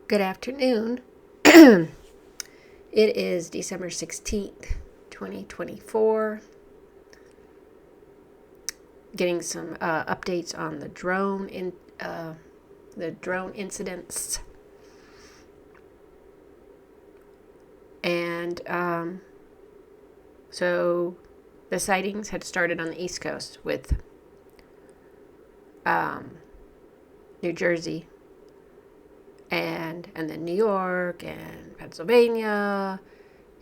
Good afternoon. It is December 16th, 2024. Getting some updates on the drone incidents. And so the sightings had started on the East Coast with New Jersey and then New York and Pennsylvania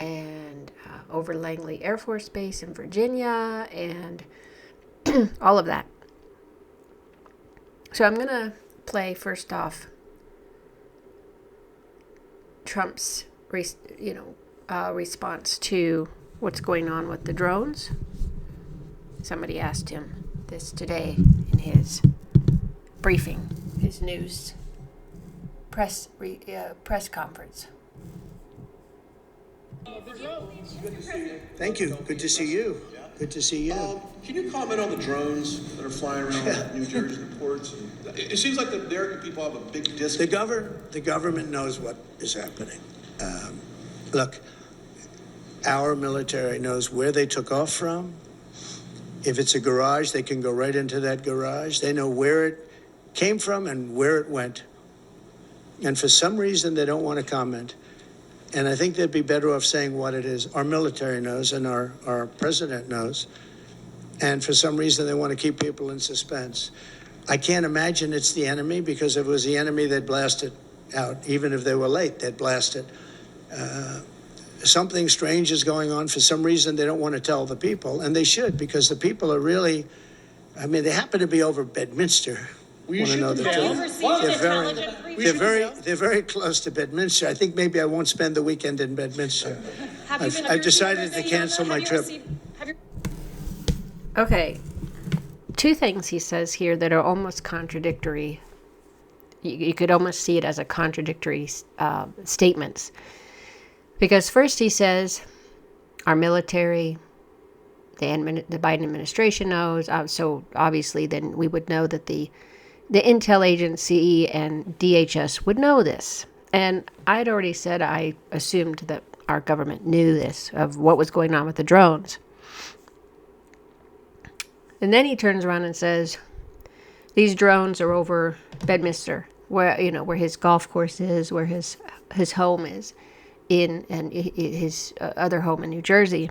and over Langley Air Force Base in Virginia and all of that. So I'm going to play first off Trump's response to what's going on with the drones. Somebody asked him this today in his briefing, his news press conference. Thank you. Good to see you. Good to see you. Can you comment on the drones that are flying around New Jersey ports? It seems like the American people have a big disconnect. The government knows what is happening. Look, our military knows where they took off from. If it's a garage, they can go right into that garage. They know where it came from and where it went. And for some reason, they don't want to comment. And I think they'd be better off saying what it is. Our military knows and our president knows. And for some reason, they want to keep people in suspense. I can't imagine it's the enemy, because if it was the enemy, they'd blast it out. Even if they were late, they'd blast it. Something strange is going on. For some reason, they don't want to tell the people. And they should, because the people are really, they happen to be over Bedminster. We should know the truth. They're very close to Bedminster. I think maybe I won't spend the weekend in Bedminster. I've decided to cancel my trip. Okay, two things he says here that are almost contradictory. You could almost see it as a contradictory statements. Because first he says, our military, the Biden administration knows, so obviously then we would know that the intel agency and DHS would know this. And I had already said I assumed that our government knew this, of what was going on with the drones. And then he turns around and says, these drones are over Bedminster, where his golf course is, where his home is, and his other home in New Jersey.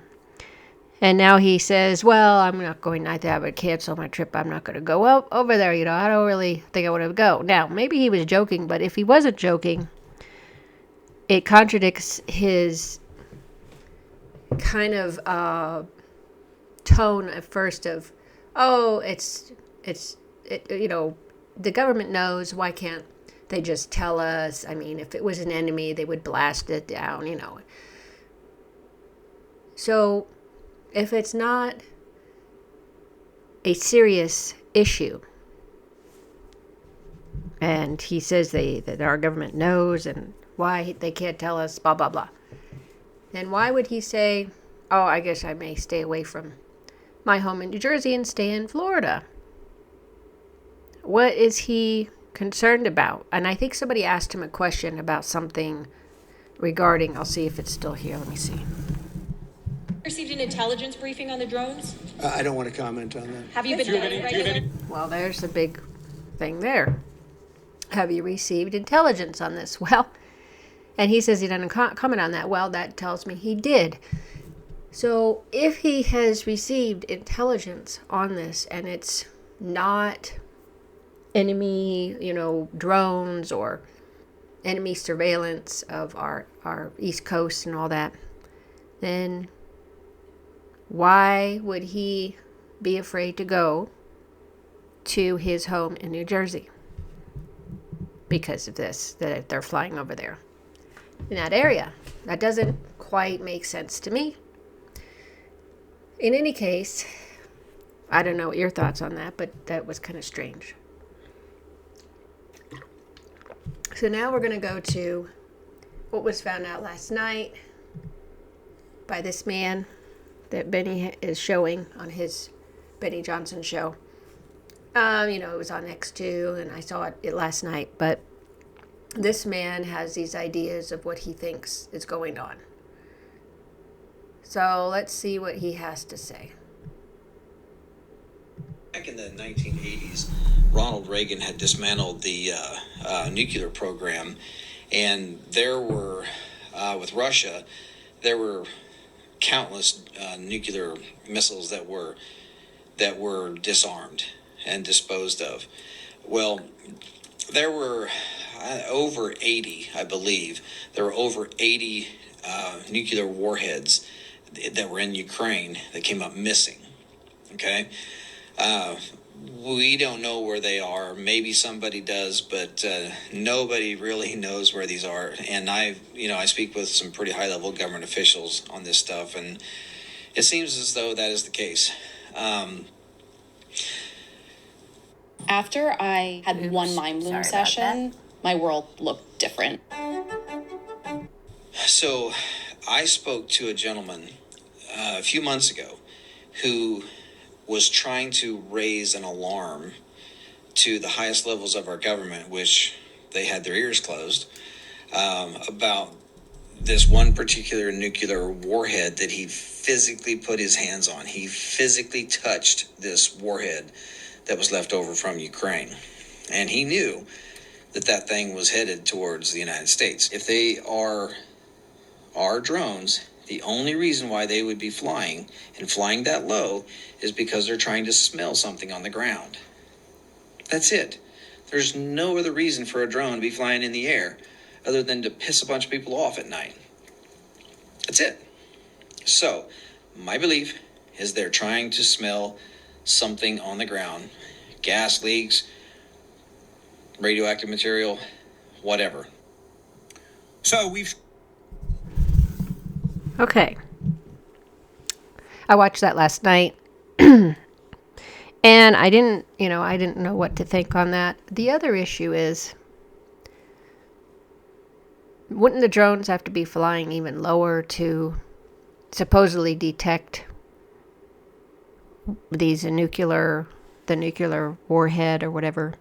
And now he says, well, I'm not going, I would cancel my trip. I'm not going to go over there. I don't really think I want to go. Now, maybe he was joking, but if he wasn't joking, it contradicts his kind of tone at first of, the government knows. Why can't they just tell us? If it was an enemy, they would blast it down, So if it's not a serious issue, and he says that our government knows and why they can't tell us, blah, blah, blah, then why would he say, I guess I may stay away from my home in New Jersey and stay in Florida? What is he concerned about? And I think somebody asked him a question about something regarding, I'll see if it's still here, let me see. Received an intelligence briefing on the drones? I don't want to comment on that. Have you been Well, there's the big thing there. Have you received intelligence on this? Well, and he says he doesn't comment on that. Well, that tells me he did. So if he has received intelligence on this and it's not enemy, drones or enemy surveillance of our East Coast and all that, then why would he be afraid to go to his home in New Jersey? Because of this, that they're flying over there in that area. That doesn't quite make sense to me. In any case, I don't know what your thoughts on that, but that was kind of strange. So now we're going to go to what was found out last night by this man that Benny is showing on his Benny Johnson show. It was on X2, and I saw it last night, but this man has these ideas of what he thinks is going on. So let's see what he has to say. Back in the 1980s, Ronald Reagan had dismantled the nuclear program, and there were, with Russia, there were countless nuclear missiles that were disarmed and disposed of. Well, there were over 80, I believe. There were over 80 nuclear warheads that were in Ukraine that came up missing. Okay? We don't know where they are. Maybe somebody does, but nobody really knows where these are. And I speak with some pretty high-level government officials on this stuff, and it seems as though that is the case. After I had one mind bloom session, my world looked different. So I spoke to a gentleman a few months ago who was trying to raise an alarm to the highest levels of our government, which they had their ears closed, about this one particular nuclear warhead that he physically put his hands on. He physically touched this warhead that was left over from Ukraine. And he knew that that thing was headed towards the United States. If they are our drones, the only reason why they would be flying and flying that low is because they're trying to smell something on the ground. That's it. There's no other reason for a drone to be flying in the air other than to piss a bunch of people off at night. That's it. So, my belief is they're trying to smell something on the ground. Gas leaks, radioactive material, whatever. So we've... Okay. I watched that last night. And I didn't know what to think on that. The other issue is, wouldn't the drones have to be flying even lower to supposedly detect the nuclear warhead or whatever?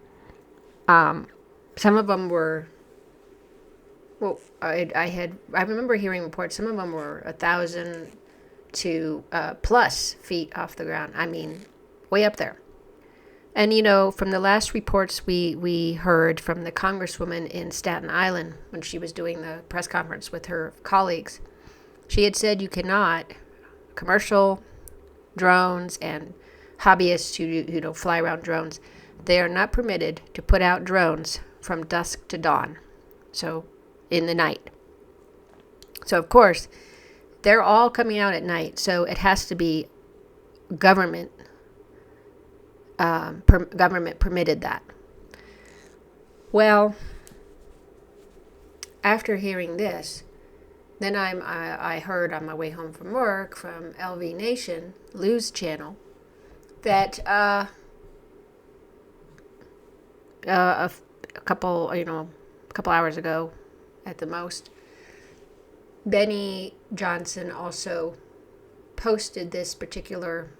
Some of them were, well, I remember hearing reports, some of them were 1,000 to plus feet off the ground. I mean, way up there. And, from the last reports we heard from the congresswoman in Staten Island when she was doing the press conference with her colleagues, she had said you cannot, commercial drones and hobbyists who fly around drones, they are not permitted to put out drones from dusk to dawn, so in the night. So, of course, they're all coming out at night, so it has to be government permitted that. Well, after hearing this, then I heard on my way home from work from LV Nation Lou's channel that a couple hours ago at the most, Benny Johnson also posted this particular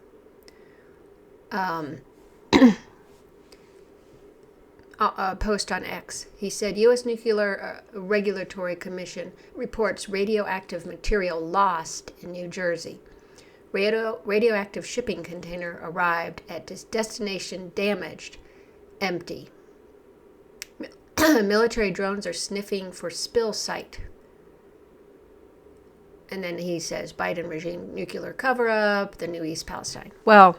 post on X. He said, U.S. Nuclear Regulatory Commission reports radioactive material lost in New Jersey. Radioactive shipping container arrived at destination damaged, empty. Military drones are sniffing for spill site. And then he says, Biden regime nuclear cover-up, the new East Palestine. Well,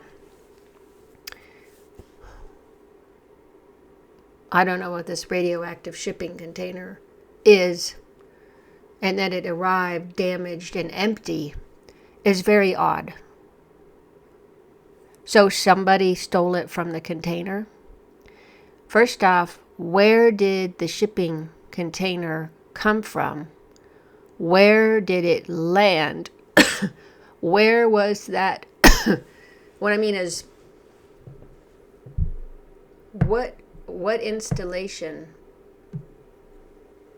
I don't know what this radioactive shipping container is, and that it arrived damaged and empty is very odd. So somebody stole it from the container. First off, where did the shipping container come from? Where did it land? Where was that? What I mean is, what installation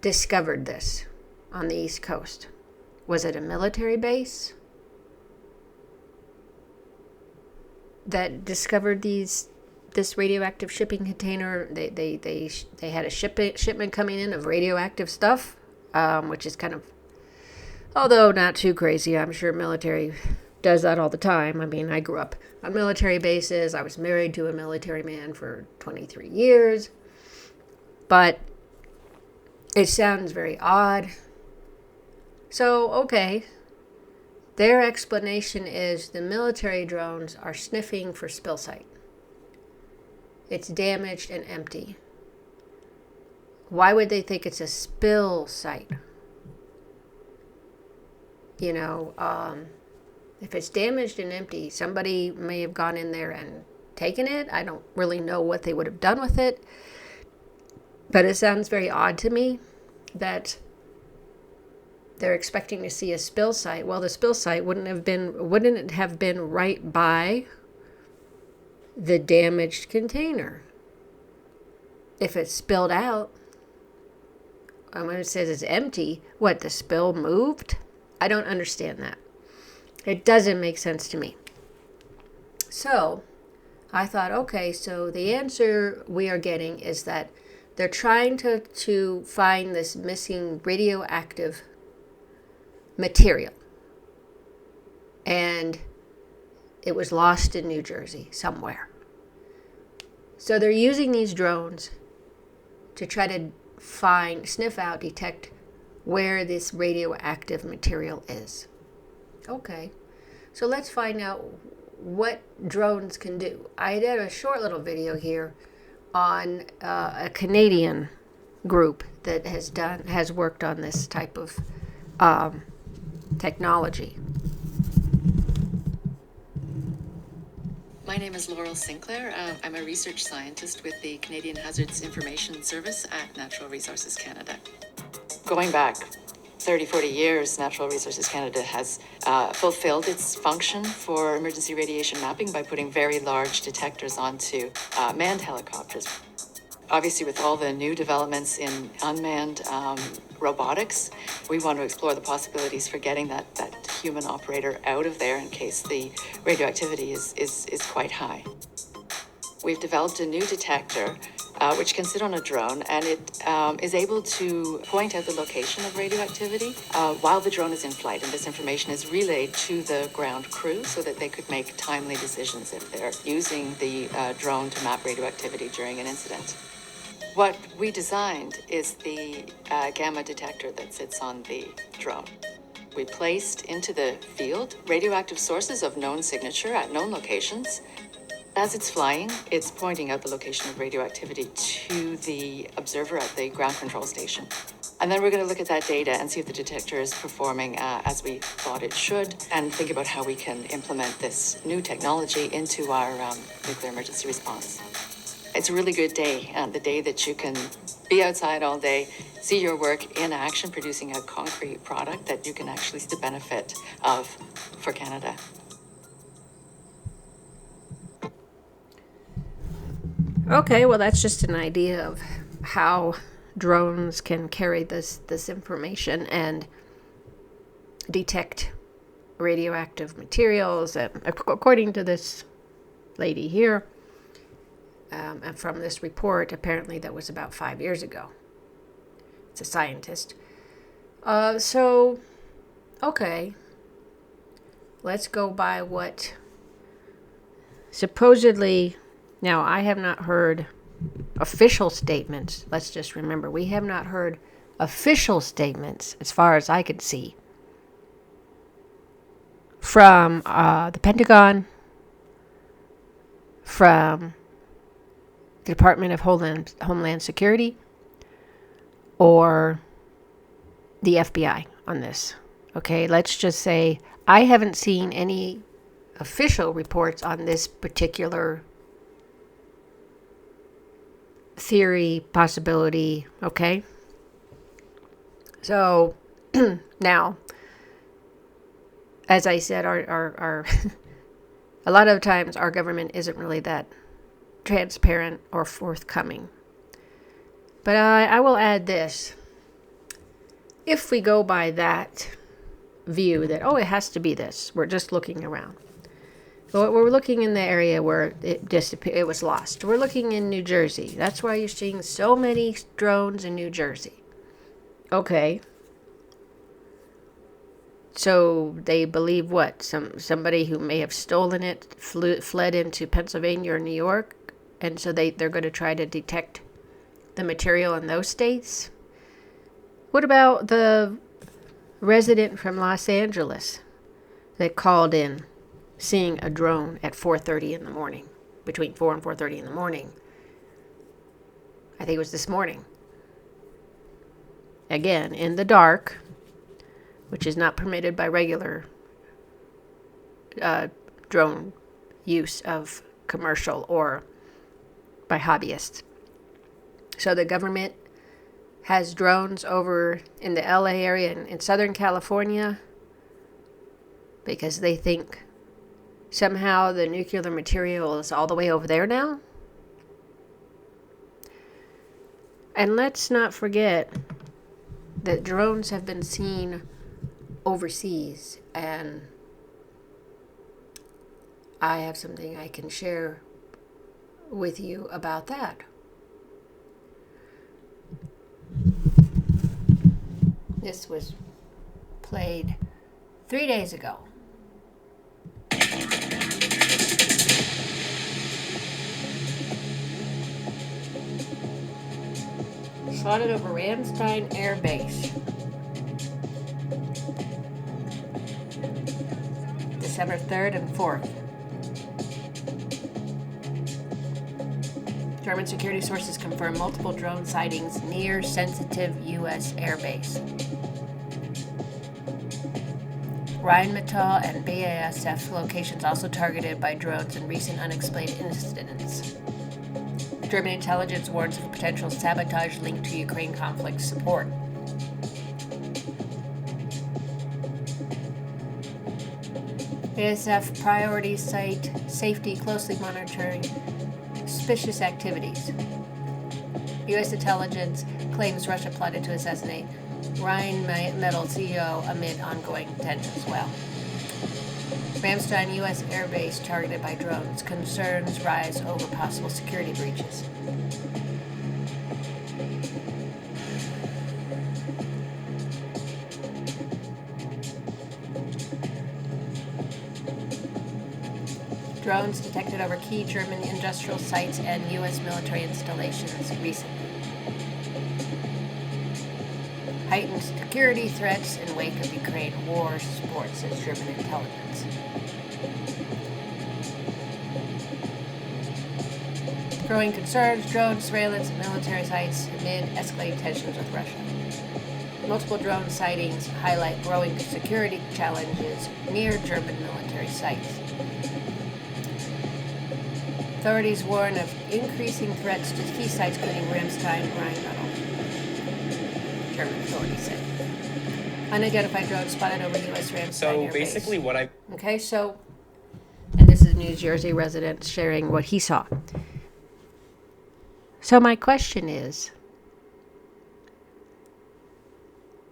discovered this on the East Coast? Was it a military base that discovered this this radioactive shipping container. They had a shipment coming in of radioactive stuff, which is kind of, although not too crazy. I'm sure military does that all the time. I mean, I grew up on military bases. I was married to a military man for 23 years. But it sounds very odd. So, okay. Their explanation is the military drones are sniffing for spill site. It's damaged and empty. Why would they think it's a spill site? You know, if it's damaged and empty, somebody may have gone in there and taken it. I don't really know what they would have done with it. But it sounds very odd to me that they're expecting to see a spill site. Well, the spill site wouldn't it have been right by the damaged container? If it's spilled out, and when it says it's empty, what, the spill moved? I don't understand that. It doesn't make sense to me. So I thought, okay, so the answer we are getting is that they're trying to find this missing radioactive material. And it was lost in New Jersey somewhere. So they're using these drones to try to sniff out, detect where this radioactive material is. Okay, so let's find out what drones can do. I did a short little video here on a Canadian group that has worked on this type of technology. My name is Laurel Sinclair. I'm a research scientist with the Canadian Hazards Information Service at Natural Resources Canada. Going back 30, 40 years, Natural Resources Canada has fulfilled its function for emergency radiation mapping by putting very large detectors onto manned helicopters. Obviously, with all the new developments in unmanned robotics, we want to explore the possibilities for getting that human operator out of there in case the radioactivity is quite high. We've developed a new detector which can sit on a drone, and it is able to point out the location of radioactivity while the drone is in flight. And this information is relayed to the ground crew so that they could make timely decisions if they're using the drone to map radioactivity during an incident. What we designed is the gamma detector that sits on the drone. We placed into the field radioactive sources of known signature at known locations. As it's flying, it's pointing out the location of radioactivity to the observer at the ground control station. And then we're going to look at that data and see if the detector is performing as we thought it should, and think about how we can implement this new technology into our nuclear emergency response. It's a really good day, the day that you can be outside all day, see your work in action, producing a concrete product that you can actually see the benefit of for Canada. Okay, well, that's just an idea of how drones can carry this information and detect radioactive materials. And according to this lady here, and from this report, apparently that was about 5 years ago. It's a scientist. So, okay. Let's go by what supposedly... Now, I have not heard official statements. Let's just remember, we have not heard official statements, as far as I could see, from the Pentagon, from the Department of Homeland Security, or the FBI on this. Okay, let's just say I haven't seen any official reports on this particular theory, possibility, okay? So, now, as I said, our a lot of times our government isn't really that transparent or forthcoming. But I will add this. If we go by that view that, oh, it has to be this, we're just looking around. Well, we're looking in the area where it disappeared. It was lost. We're looking in New Jersey. That's why you're seeing so many drones in New Jersey. Okay. So they believe what? Somebody who may have stolen it fled into Pennsylvania or New York, and so they're going to try to detect the material in those states. What about the resident from Los Angeles that called in seeing a drone at 4:30 in the morning, between 4 and 4:30 in the morning? I think it was this morning. Again, in the dark, which is not permitted by regular drone use of commercial or by hobbyists. So the government has drones over in the LA area and in Southern California because they think somehow the nuclear material is all the way over there now. And let's not forget that drones have been seen overseas, and I have something I can share with you about that. This was played 3 days ago. Spotted over Ramstein Air Base. December 3rd and 4th. German security sources confirm multiple drone sightings near sensitive U.S. airbase. Rheinmetall and BASF locations also targeted by drones in recent unexplained incidents. German intelligence warns of a potential sabotage linked to Ukraine conflict support. BASF priorities cite safety, closely monitoring suspicious activities. U.S. intelligence claims Russia plotted to assassinate Rheinmetall CEO amid ongoing tensions as well. Ramstein U.S. airbase targeted by drones. Concerns rise over possible security breaches. Drones detected over key German industrial sites and U.S. military installations recently. Heightened security threats in wake of Ukraine war support, says German intelligence. Growing concerns, drone surveillance at military sites amid escalating tensions with Russia. Multiple drone sightings highlight growing security challenges near German military sites. Authorities warn of increasing threats to key sites, including Ramstein, Rheinmetall. German authorities said. Unidentified drones spotted over U.S. Ramstein So Air basically, Base. what I Okay, and this is New Jersey resident sharing what he saw. So my question is,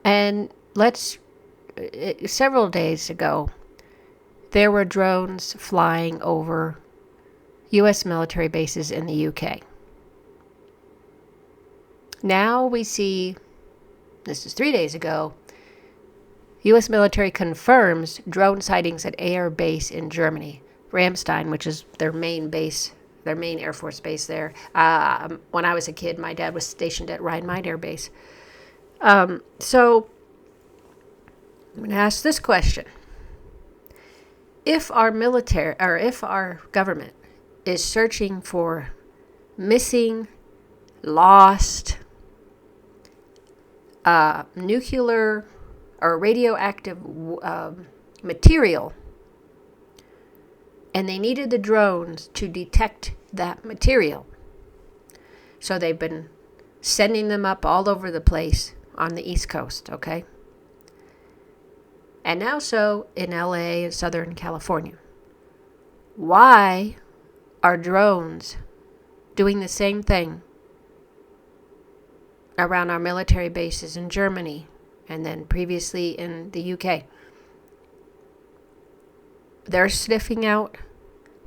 and several days ago, there were drones flying over U.S. military bases in the UK. Now we see, this is 3 days ago, U.S. military confirms drone sightings at air base in Germany, Ramstein, which is their main base, their main Air Force base there. When I was a kid, my dad was stationed at Rheinmetall Air Base. So I'm going to ask this question. If our military, or if our government is searching for missing, lost, nuclear or radioactive material, and they needed the drones to detect that material, so they've been sending them up all over the place on the East Coast, okay? And now so in LA and Southern California. Why are drones doing the same thing around our military bases in Germany and then previously in the UK? They're sniffing out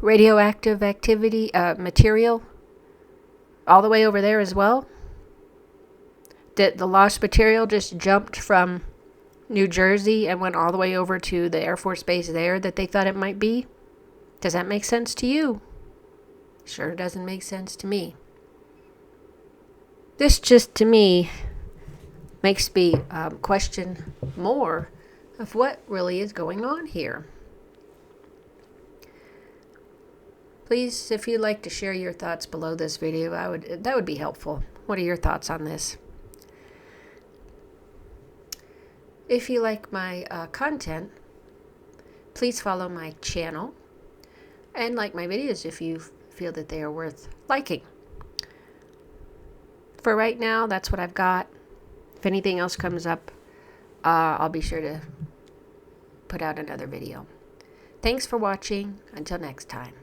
radioactive material all the way over there as well? That the lost material just jumped from New Jersey and went all the way over to the Air Force Base there that they thought it might be? Does that make sense to you? Sure doesn't make sense to me. This just, to me, makes me question more of what really is going on here. Please, if you'd like to share your thoughts below this video, that would be helpful. What are your thoughts on this? If you like my content, please follow my channel and like my videos if you feel that they are worth liking. For right now, that's what I've got. If anything else comes up, I'll be sure to put out another video. Thanks for watching. Until next time.